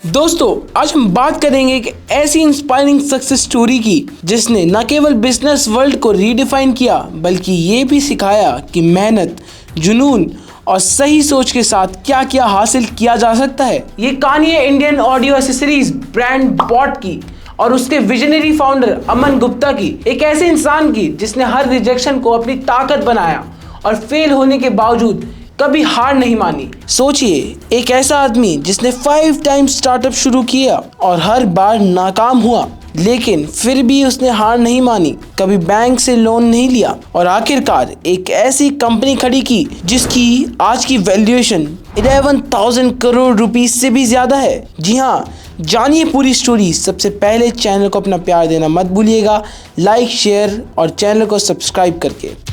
दोस्तों, आज हम बात करेंगे एक ऐसी इंस्पायरिंग सक्सेस स्टोरी की जिसने न केवल बिजनेस वर्ल्ड को रीडिफाइन किया बल्कि ये भी सिखाया कि मेहनत, जुनून और सही सोच के साथ क्या क्या हासिल किया जा सकता है। ये कहानी है Indian audio accessories brand boAt की और उसके विजनरी फाउंडर अमन गुप्ता की, एक ऐसे इंसान की जिसने हर रिजेक्शन को अपनी ताकत बनाया और फेल होने के बावजूद कभी हार नहीं मानी। सोचिए, एक ऐसा आदमी जिसने 5 टाइम्स स्टार्टअप शुरू किया और हर बार नाकाम हुआ, लेकिन फिर भी उसने हार नहीं मानी, कभी बैंक से लोन नहीं लिया और आखिरकार एक ऐसी कंपनी खड़ी की जिसकी आज की वैल्यूएशन 11,000 करोड़ रुपीस से भी ज्यादा है। जी हाँ, जानिए पूरी स्टोरी। सबसे पहले चैनल को अपना प्यार देना मत भूलिएगा, लाइक, शेयर और चैनल को सब्सक्राइब करके।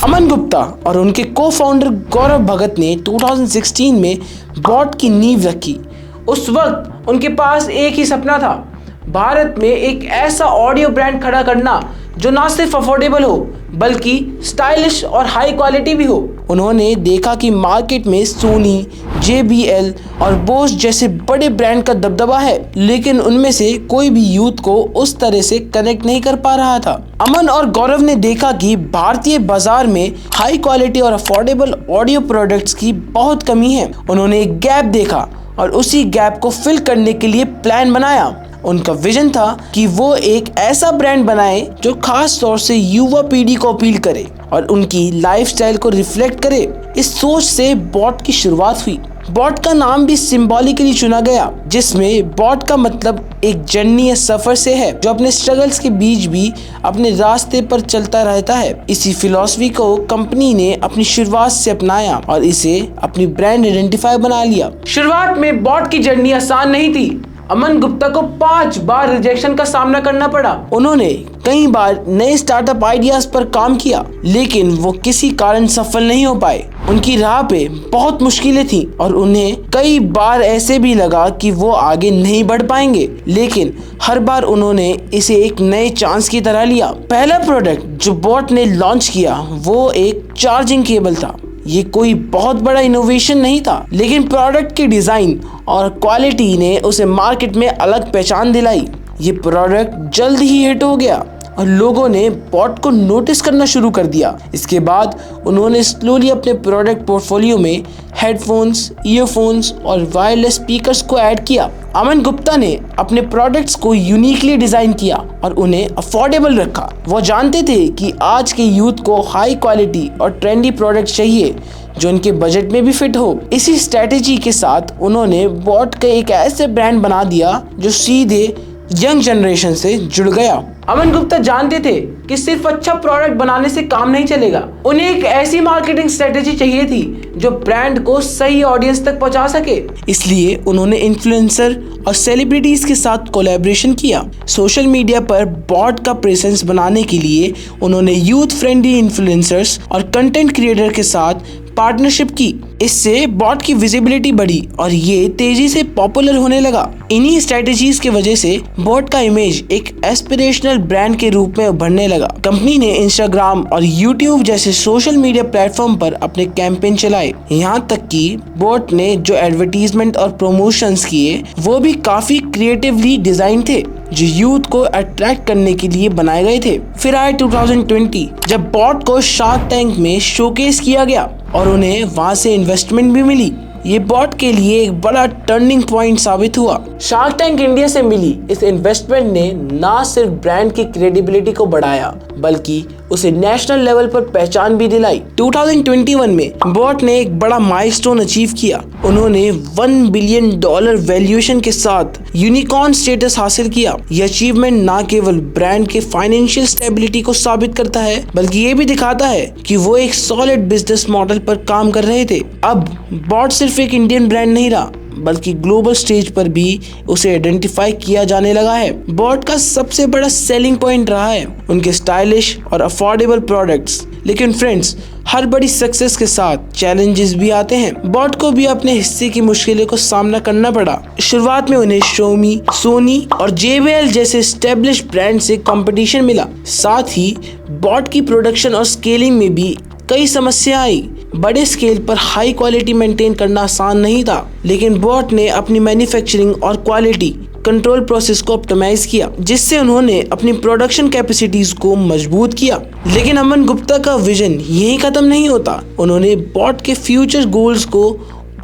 अमन गुप्ता और उनके को फाउंडर गौरव भगत ने 2016 में बॉट की नींव रखी। उस वक्त उनके पास एक ही सपना था, भारत में एक ऐसा ऑडियो ब्रांड खड़ा करना जो ना सिर्फ अफोर्डेबल हो बल्कि स्टाइलिश और हाई क्वालिटी भी हो। उन्होंने देखा कि मार्केट में सोनी, JBL और बोस जैसे बड़े ब्रांड का दबदबा है, लेकिन उनमें से कोई भी यूथ को उस तरह से कनेक्ट नहीं कर पा रहा था। अमन और गौरव ने देखा कि भारतीय बाजार में हाई क्वालिटी और अफोर्डेबल ऑडियो प्रोडक्ट्स की बहुत कमी है। उन्होंने एक गैप देखा और उसी गैप को फिल करने के लिए प्लान बनाया। उनका विजन था कि वो एक ऐसा ब्रांड बनाए जो खास तौर से युवा पीढ़ी को अपील करे और उनकी लाइफस्टाइल को रिफ्लेक्ट करे। इस सोच से बॉट की शुरुआत हुई। बॉट का नाम भी सिंबॉलिकली चुना गया, जिसमें बॉट का मतलब एक जर्नी या सफर से है जो अपने स्ट्रगल्स के बीच भी अपने रास्ते पर चलता रहता है। इसी फिलॉसफी को कंपनी ने अपनी शुरुआत से अपनाया और इसे अपनी ब्रांड आइडेंटिफाई बना लिया। शुरुआत में बॉट की जर्नी आसान नहीं थी। अमन गुप्ता को 5 बार रिजेक्शन का सामना करना पड़ा। उन्होंने कई बार नए स्टार्टअप आइडियाज पर काम किया, लेकिन वो किसी कारण सफल नहीं हो पाए। उनकी राह पे बहुत मुश्किलें थीं और उन्हें कई बार ऐसे भी लगा कि वो आगे नहीं बढ़ पाएंगे, लेकिन हर बार उन्होंने इसे एक नए चांस की तरह लिया। पहला प्रोडक्ट जो बॉट ने लॉन्च किया वो एक चार्जिंग केबल था। ये कोई बहुत बड़ा इनोवेशन नहीं था, लेकिन प्रोडक्ट की डिजाइन और क्वालिटी ने उसे मार्केट में अलग पहचान दिलाई। ये प्रोडक्ट जल्द ही हिट हो गया और लोगों ने बॉट को नोटिस करना शुरू कर दिया। इसके बाद उन्होंने स्लोली अपने प्रोडक्ट पोर्टफोलियो में हेडफोन्स, ईयरफोन्स और वायरलेस स्पीकर्स को ऐड किया। अमन गुप्ता ने अपने प्रोडक्ट्स को यूनिकली डिजाइन किया और उन्हें अफोर्डेबल रखा। वो जानते थे कि आज के यूथ को हाई क्वालिटी और ट्रेंडी प्रोडक्ट चाहिए जो उनके बजट में भी फिट हो। इसी स्ट्रेटेजी के साथ उन्होंने बॉट का एक ऐसे ब्रांड बना दिया जो सीधे यंग जनरेशन से जुड़ गया। अमन गुप्ता जानते थे कि सिर्फ अच्छा प्रोडक्ट बनाने से काम नहीं चलेगा। उन्हें एक ऐसी मार्केटिंग स्ट्रेटेजी चाहिए थी जो ब्रांड को सही ऑडियंस तक पहुंचा सके। इसलिए उन्होंने इन्फ्लुएंसर और सेलिब्रिटीज के साथ कोलैबोरेशन किया। सोशल मीडिया पर बॉट का प्रेजेंस बनाने के लिए उन्होंने यूथ फ्रेंडली इन्फ्लुएंसर्स और कंटेंट क्रिएटर के साथ पार्टनरशिप की। इससे बॉट की विजिबिलिटी बढ़ी और ये तेजी से पॉपुलर होने लगा। इन्हीं स्ट्रेटेजीज की वजह से बॉट का इमेज एक एस्पिरेशनल ब्रांड के रूप में उभरने लगा। कंपनी ने इंस्टाग्राम और यूट्यूब जैसे सोशल मीडिया प्लेटफॉर्म पर अपने कैंपेन चलाए। यहाँ तक कि बॉट ने जो एडवर्टीजमेंट और प्रमोशंस किए वो भी काफी क्रिएटिवली डिजाइन थे, जो यूथ को अट्रैक्ट करने के लिए बनाए गए थे। फिर आए 2020 जब बॉट को शार्क टैंक में शोकेस किया गया और उन्हें वहां से इन्वेस्टमेंट भी मिली। ये बॉट के लिए एक बड़ा टर्निंग पॉइंट साबित हुआ। शार्क टैंक इंडिया से मिली इस इन्वेस्टमेंट ने ना सिर्फ ब्रांड की क्रेडिबिलिटी को बढ़ाया बल्कि उसे नेशनल लेवल पर पहचान भी दिलाई। 2021 में बॉट ने एक बड़ा माइलस्टोन अचीव किया। उन्होंने $1 बिलियन वैल्यूएशन के साथ यूनिकॉर्न स्टेटस हासिल किया। यह अचीवमेंट न केवल ब्रांड के फाइनेंशियल स्टेबिलिटी को साबित करता है बल्कि ये भी दिखाता है कि वो एक सॉलिड बिजनेस मॉडल पर काम कर रहे थे। अब बॉट सिर्फ एक इंडियन ब्रांड नहीं रहा बल्कि ग्लोबल स्टेज पर भी उसे आइडेंटिफाई किया जाने लगा है। बॉट का सबसे बड़ा सेलिंग पॉइंट रहा है उनके स्टाइलिश और अफोर्डेबल प्रोडक्ट्स। लेकिन फ्रेंड्स, हर बड़ी सक्सेस के साथ चैलेंजेस भी आते हैं। बॉट को भी अपने हिस्से की मुश्किलों को सामना करना पड़ा। शुरुआत में उन्हें शोमी, सोनी और JBL जैसे एस्टेब्लिश ब्रांड से कंपटीशन मिला। साथ ही बॉट की प्रोडक्शन और स्केलिंग में भी कई समस्या आई। बड़े स्केल पर हाई क्वालिटी मेंटेन करना आसान नहीं था, लेकिन बॉट ने अपनी मैन्युफैक्चरिंग और क्वालिटी कंट्रोल प्रोसेस को ऑप्टिमाइज किया, जिससे उन्होंने अपनी प्रोडक्शन कैपेसिटीज को मजबूत किया। लेकिन अमन गुप्ता का विजन यहीं खत्म नहीं होता। उन्होंने बॉट के फ्यूचर गोल्स को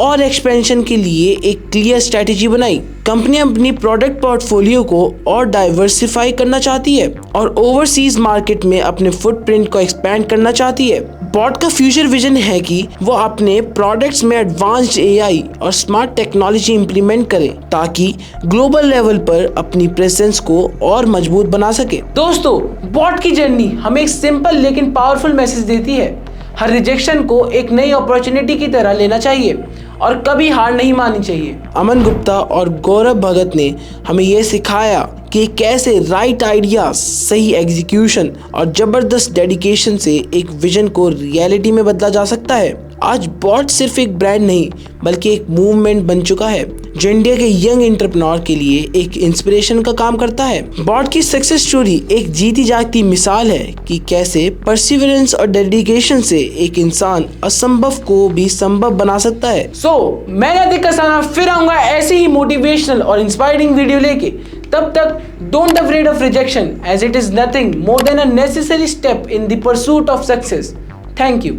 और एक्सपेंशन के लिए एक क्लियर स्ट्रेटेजी बनाई। कंपनी अपनी प्रोडक्ट पोर्टफोलियो को और डाइवर्सिफाई करना चाहती है और ओवरसीज मार्केट में अपने फुटप्रिंट को एक्सपैंड करना चाहती है। बॉट का फ्यूचर विजन है कि वो अपने प्रोडक्ट्स में एडवांस्ड एआई और स्मार्ट टेक्नोलॉजी इंप्लीमेंट करे ताकि ग्लोबल लेवल पर अपनी प्रेजेंस को और मजबूत बना सके। दोस्तों, बॉट की जर्नी हमें एक सिंपल लेकिन पावरफुल मैसेज देती है। हर रिजेक्शन को एक नई अपॉर्चुनिटी की तरह लेना चाहिए और कभी हार नहीं माननी चाहिए। अमन गुप्ता और गौरव भगत ने हमें यह सिखाया कि कैसे राइट आइडिया, सही एग्जीक्यूशन और जबरदस्त डेडिकेशन से एक विजन को रियलिटी में बदला जा सकता है। आज बॉट सिर्फ एक ब्रांड नहीं बल्कि एक मूवमेंट बन चुका है जो इंडिया के यंग एंटरप्रेन्योर के लिए एक इंस्पिरेशन का काम करता है। बॉट की सक्सेस स्टोरी एक जीती जागती मिसाल है कि कैसे परसिवरेंस और डेडिकेशन से एक इंसान असंभव को भी संभव बना सकता है। मैं नैतिक कसाना फिर आऊंगा ऐसे ही मोटिवेशनल और इंस्पायरिंग वीडियो लेके। तब तक don't afraid of rejection, as it is nothing more than a necessary step in the pursuit of success. Thank you.